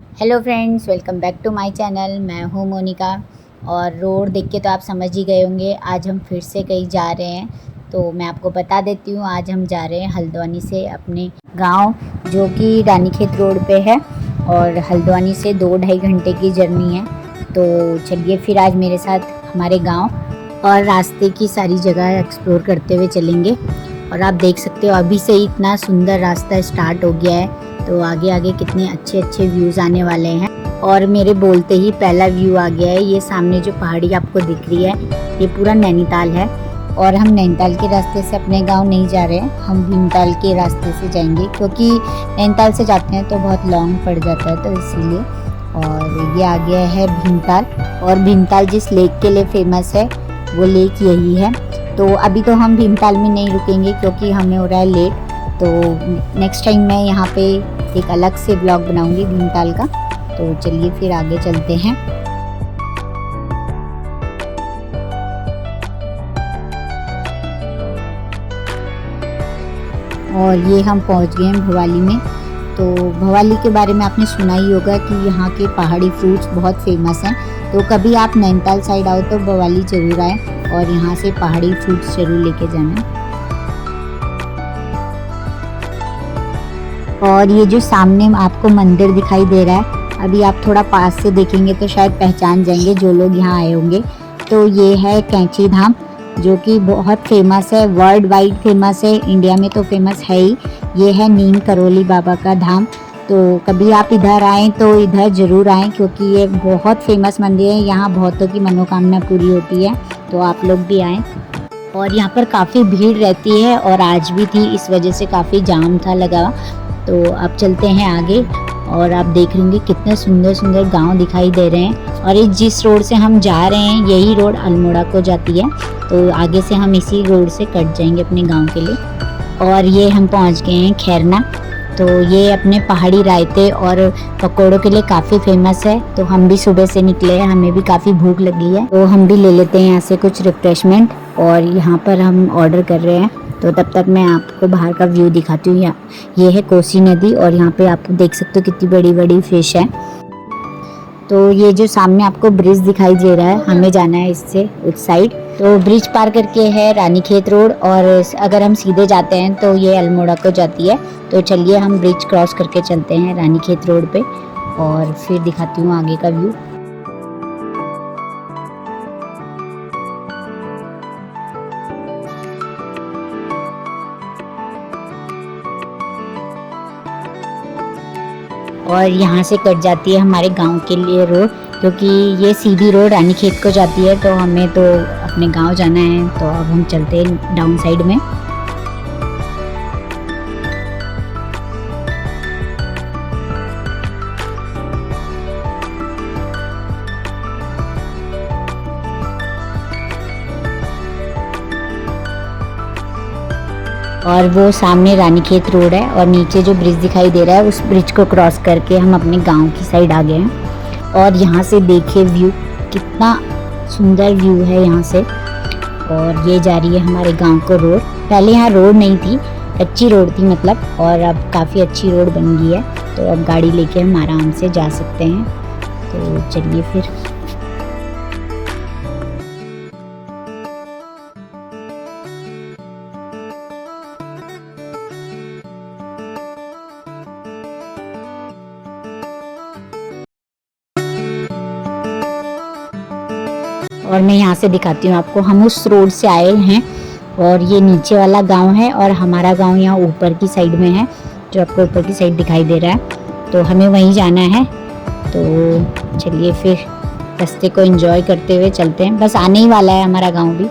Hello friends, welcome back to my channel. मैं हूँ मोनिका। और रोड देख के तो आप समझ ही गए होंगे आज हम फिर से कहीं जा रहे हैं। तो मैं आपको बता देती हूँ, आज हम जा रहे हैं हल्द्वानी से अपने गांव, जो कि रानीखेत रोड पे है। और हल्द्वानी से 2-2.5 घंटे की जर्नी है। तो चलिए फिर आज मेरे साथ हमारे गाँव और रास्ते की सारी जगह एक्सप्लोर करते हुए चलेंगे। और आप देख सकते हो अभी से ही इतना सुंदर रास्ता स्टार्ट हो गया है। तो आगे आगे कितने अच्छे अच्छे व्यूज़ आने वाले हैं। और मेरे बोलते ही पहला व्यू आ गया है। ये सामने जो पहाड़ी आपको दिख रही है, ये पूरा नैनीताल है। और हम नैनीताल के रास्ते से अपने गांव नहीं जा रहे हैं, हम भीमताल के रास्ते से जाएंगे, क्योंकि नैनीताल से जाते हैं तो बहुत लॉन्ग पड़ जाता है, तो इसीलिए। और ये आ गया है भीमताल। और भीमताल जिस लेक के लिए फेमस है, वो लेक यही है। तो अभी तो हम भीमताल में नहीं रुकेंगे, क्योंकि हमें हो रहा है लेट। तो नेक्स्ट टाइम मैं यहाँ पे एक अलग से ब्लॉग बनाऊंगी भीमताल का। तो चलिए फिर आगे चलते हैं। और ये हम पहुँच गए हैं भवाली में। तो भवाली के बारे में आपने सुना ही होगा कि यहाँ के पहाड़ी फ्रूट्स बहुत फेमस हैं। तो कभी आप नैनीताल साइड आओ तो भवाली ज़रूर आए और यहाँ से पहाड़ी फ्रूट्स ज़रूर लेके जाना। और ये जो सामने आपको मंदिर दिखाई दे रहा है, अभी आप थोड़ा पास से देखेंगे तो शायद पहचान जाएंगे जो लोग यहाँ आए होंगे। तो ये है कैंची धाम, जो कि बहुत फेमस है, वर्ल्ड वाइड फेमस है, इंडिया में तो फेमस है ही। ये है नीम करोली बाबा का धाम। तो कभी आप इधर आएँ तो इधर ज़रूर आएँ, क्योंकि ये बहुत फेमस मंदिर है। यहाँ बहुतों की मनोकामना पूरी होती है, तो आप लोग भी आएँ। और यहाँ पर काफ़ी भीड़ रहती है, और आज भी थी, इस वजह से काफ़ी जाम था लगा। तो अब चलते हैं आगे। और आप देख लेंगे कितने सुंदर सुंदर गांव दिखाई दे रहे हैं। और ये जिस रोड से हम जा रहे हैं, यही रोड अल्मोड़ा को जाती है। तो आगे से हम इसी रोड से कट जाएंगे अपने गांव के लिए। और ये हम पहुंच गए हैं खैरना। तो ये अपने पहाड़ी रायते और पकौड़ों के लिए काफ़ी फेमस है। तो हम भी सुबह से निकले हैं, हमें भी काफ़ी भूख लगी है, तो हम भी ले लेते हैं यहाँ से कुछ रिफ्रेशमेंट। और यहाँ पर हम ऑर्डर कर रहे हैं। तो तब तक मैं आपको बाहर का व्यू दिखाती हूँ। ये है कोसी नदी, और यहाँ पे आप देख सकते हो कितनी बड़ी बड़ी फिश है। तो ये जो सामने आपको ब्रिज दिखाई दे रहा है, हमें जाना है इससे उस साइड। तो ब्रिज पार करके है रानीखेत रोड, और अगर हम सीधे जाते हैं तो ये अल्मोड़ा को जाती है। तो चलिए हम ब्रिज क्रॉस करके चलते हैं रानीखेत रोड पे, और फिर दिखाती हूँ आगे का व्यू। और यहाँ से कट जाती है हमारे गांव के लिए रोड, क्योंकि ये सीधी रोड रानीखेत को जाती है। तो हमें तो अपने गांव जाना है, तो अब हम चलते हैं डाउन साइड में। और वो सामने रानीखेत रोड है, और नीचे जो ब्रिज दिखाई दे रहा है, उस ब्रिज को क्रॉस करके हम अपने गांव की साइड आ गए हैं। और यहाँ से देखिए व्यू, कितना सुंदर व्यू है यहाँ से। और ये जा रही है हमारे गांव को रोड। पहले यहाँ रोड नहीं थी, कच्ची रोड थी मतलब, और अब काफ़ी अच्छी रोड बन गई है। तो अब गाड़ी लेके हम आराम से जा सकते हैं। तो चलिए फिर। और मैं यहाँ से दिखाती हूँ आपको, हम उस रोड से आए हैं, और ये नीचे वाला गांव है, और हमारा गांव यहाँ ऊपर की साइड में है, जो आपको ऊपर की साइड दिखाई दे रहा है। तो हमें वहीं जाना है। तो चलिए फिर रास्ते को एंजॉय करते हुए चलते हैं, बस आने ही वाला है हमारा गांव भी।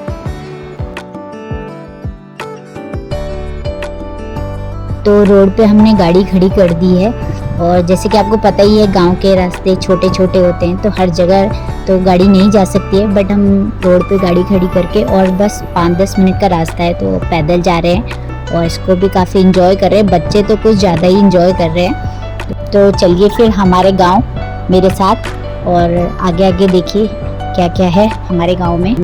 तो रोड पे हमने गाड़ी खड़ी कर दी है। और जैसे कि आपको पता ही है, गांव के रास्ते छोटे छोटे होते हैं, तो हर जगह तो गाड़ी नहीं जा सकती है। बट हम रोड पे गाड़ी खड़ी करके, और बस 5-10 मिनट का रास्ता है, तो पैदल जा रहे हैं, और इसको भी काफ़ी इंजॉय कर रहे हैं। बच्चे तो कुछ ज़्यादा ही इंजॉय कर रहे हैं। तो चलिए फिर हमारे गाँव मेरे साथ, और आगे आगे देखिए क्या क्या है हमारे गाँव में।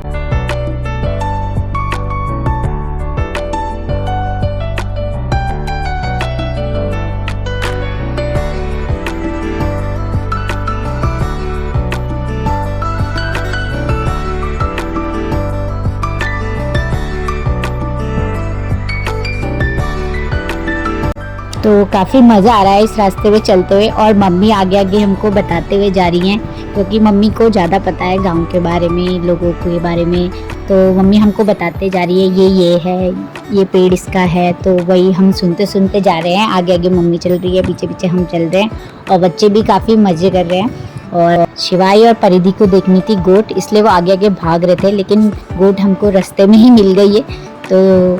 तो काफ़ी मज़ा आ रहा है इस रास्ते में चलते हुए, और मम्मी आगे आगे हमको बताते हुए जा रही हैं क्योंकि मम्मी को ज़्यादा पता है गांव के बारे में, लोगों के बारे में। तो मम्मी हमको बताते जा रही है ये है, ये पेड़ इसका है, तो वही हम सुनते सुनते जा रहे हैं। आगे आगे मम्मी चल रही है, पीछे पीछे हम चल रहे हैं, और बच्चे भी काफ़ी मज़े कर रहे हैं। और शिवाई और परिधि को देखनी थी गोट, इसलिए वो आगे आगे भाग रहे थे, लेकिन गोट हमको रास्ते में ही मिल गई है। तो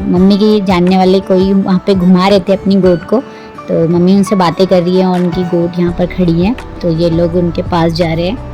मम्मी की जानने वाले कोई वहाँ पे घुमा रहे थे अपनी गोट को, तो मम्मी उनसे बातें कर रही है और उनकी गोट यहाँ पर खड़ी है, तो ये लोग उनके पास जा रहे हैं।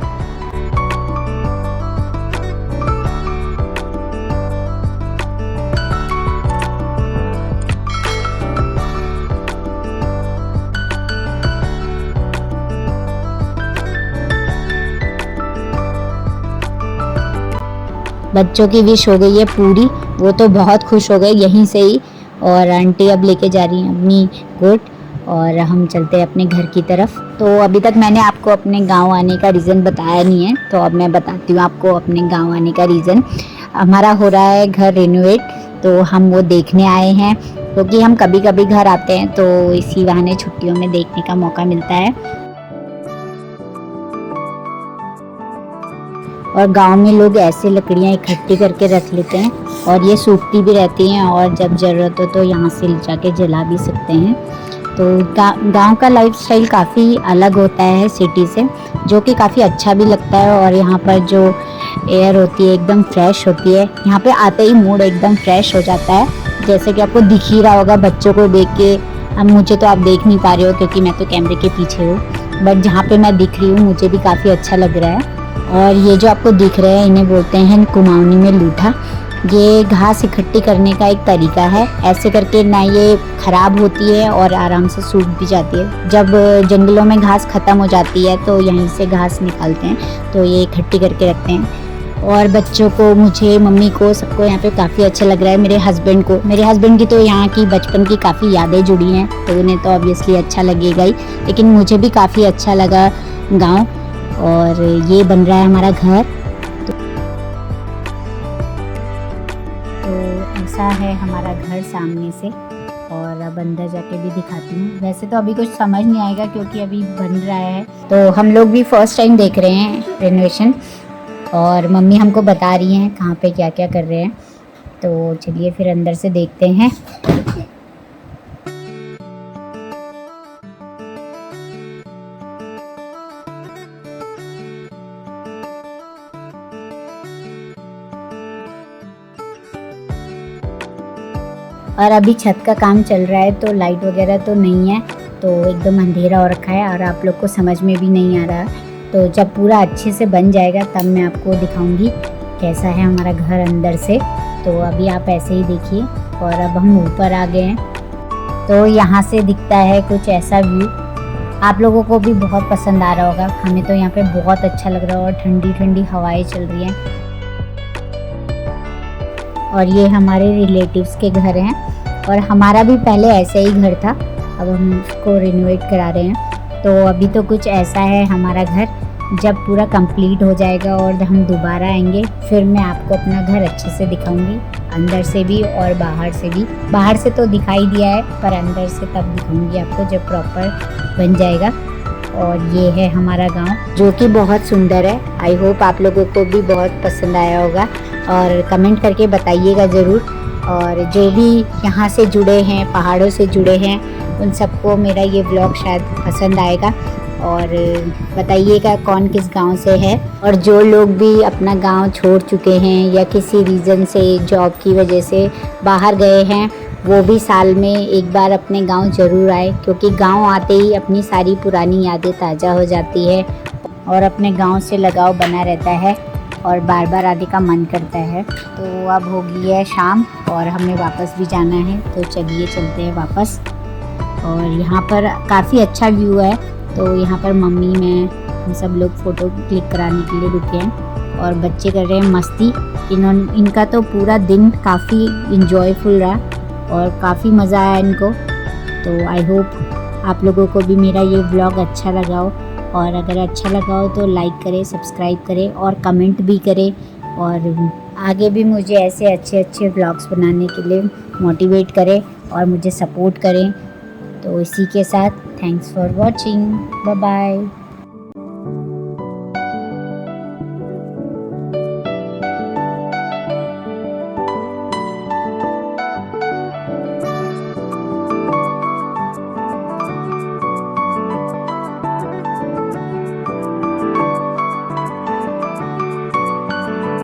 बच्चों की विश हो गई है पूरी, वो तो बहुत खुश हो गए यहीं से ही। और आंटी अब लेके जा रही हैं अपनी गोट, और हम चलते हैं अपने घर की तरफ। तो अभी तक मैंने आपको अपने गांव आने का रीज़न बताया नहीं है, तो अब मैं बताती हूँ आपको अपने गांव आने का रीज़न। हमारा हो रहा है घर रिनोवेट, तो हम वो देखने आए हैं, क्योंकि हम कभी कभी घर आते हैं तो इसी बहाने छुट्टियों में देखने का मौका मिलता है। और गांव में लोग ऐसे लकड़ियां इकट्ठी करके रख लेते हैं, और ये सूखती भी रहती हैं, और जब ज़रूरत हो तो यहाँ से ले जाके जला भी सकते हैं। तो गांव का लाइफस्टाइल काफ़ी अलग होता है सिटी से, जो कि काफ़ी अच्छा भी लगता है। और यहाँ पर जो एयर होती है एकदम फ्रेश होती है, यहाँ पे आते ही मूड एकदम फ्रेश हो जाता है। जैसे कि आपको दिख ही रहा होगा बच्चों को देख के। अब मुझे तो आप देख नहीं पा रहे हो क्योंकि मैं तो कैमरे के पीछे हूँ, बट जहाँ पे मैं दिख रही हूँ मुझे भी काफ़ी अच्छा लग रहा है। और ये जो आपको दिख रहे हैं इन्हें बोलते हैं कुमाऊनी में लूठा। ये घास इकट्ठी करने का एक तरीका है, ऐसे करके ना ये ख़राब होती है और आराम से सूख भी जाती है। जब जंगलों में घास ख़त्म हो जाती है तो यहीं से घास निकालते हैं, तो ये इकट्ठी करके रखते हैं। और बच्चों को, मुझे, मम्मी को, सबको यहाँ पे काफ़ी अच्छा लग रहा है। मेरे हस्बैंड की तो यहाँ की बचपन की काफ़ी यादें जुड़ी हैं, तो उन्हें तो ऑब्वियसली अच्छा लगेगा ही, लेकिन मुझे भी काफ़ी अच्छा लगा गाँव। और ये बन रहा है हमारा घर। तो ऐसा है हमारा घर सामने से, और अब अंदर जाके भी दिखाती हूँ। वैसे तो अभी कुछ समझ नहीं आएगा क्योंकि अभी बन रहा है, तो हम लोग भी फर्स्ट टाइम देख रहे हैं रेनोवेशन, और मम्मी हमको बता रही हैं कहाँ पे क्या क्या कर रहे हैं। तो चलिए फिर अंदर से देखते हैं। और अभी छत का काम चल रहा है, तो लाइट वगैरह तो नहीं है, तो एकदम अंधेरा हो रखा है और आप लोग को समझ में भी नहीं आ रहा। तो जब पूरा अच्छे से बन जाएगा तब मैं आपको दिखाऊंगी कैसा है हमारा घर अंदर से। तो अभी आप ऐसे ही देखिए। और अब हम ऊपर आ गए हैं, तो यहाँ से दिखता है कुछ ऐसा व्यू। आप लोगों को भी बहुत पसंद आ रहा होगा, हमें तो यहाँ पे बहुत अच्छा लग रहा है, और ठंडी ठंडी हवाएं चल रही हैं। और ये हमारे रिलेटिव्स के घर हैं, और हमारा भी पहले ऐसा ही घर था, अब हम उसको रिनोवेट करा रहे हैं। तो अभी तो कुछ ऐसा है हमारा घर। जब पूरा कंप्लीट हो जाएगा और हम दोबारा आएंगे, फिर मैं आपको अपना घर अच्छे से दिखाऊंगी, अंदर से भी और बाहर से भी। बाहर से तो दिखाई दिया है, पर अंदर से तब दिखाऊंगी आपको जब प्रॉपर बन जाएगा। और ये है हमारा गांव, जो कि बहुत सुंदर है। आई होप आप लोगों को भी बहुत पसंद आया होगा, और कमेंट करके बताइएगा ज़रूर। और जो भी यहाँ से जुड़े हैं, पहाड़ों से जुड़े हैं, उन सबको मेरा ये व्लॉग शायद पसंद आएगा। और बताइएगा कौन किस गांव से है। और जो लोग भी अपना गांव छोड़ चुके हैं या किसी रीज़न से, जॉब की वजह से बाहर गए हैं, वो भी साल में एक बार अपने गांव ज़रूर आए, क्योंकि गांव आते ही अपनी सारी पुरानी यादें ताज़ा हो जाती है, और अपने गांव से लगाव बना रहता है, और बार बार आने का मन करता है। तो अब हो गई है शाम और हमें वापस भी जाना है, तो चलिए चलते हैं वापस। और यहाँ पर काफ़ी अच्छा व्यू है, तो यहाँ पर मम्मी, मैं, हम सब लोग फ़ोटो क्लिक कराने के लिए रुके हैं, और बच्चे कर रहे हैं मस्ती। इनका तो पूरा दिन काफ़ी इंजॉयफुल रहा, और काफ़ी मज़ा आया इनको। तो आई होप आप लोगों को भी मेरा ये व्लॉग अच्छा लगा हो, और अगर अच्छा लगा हो तो लाइक करें, सब्सक्राइब करें और कमेंट भी करें, और आगे भी मुझे ऐसे अच्छे अच्छे व्लॉग्स बनाने के लिए मोटिवेट करें और मुझे सपोर्ट करें। तो इसी के साथ thanks for watching, bye bye.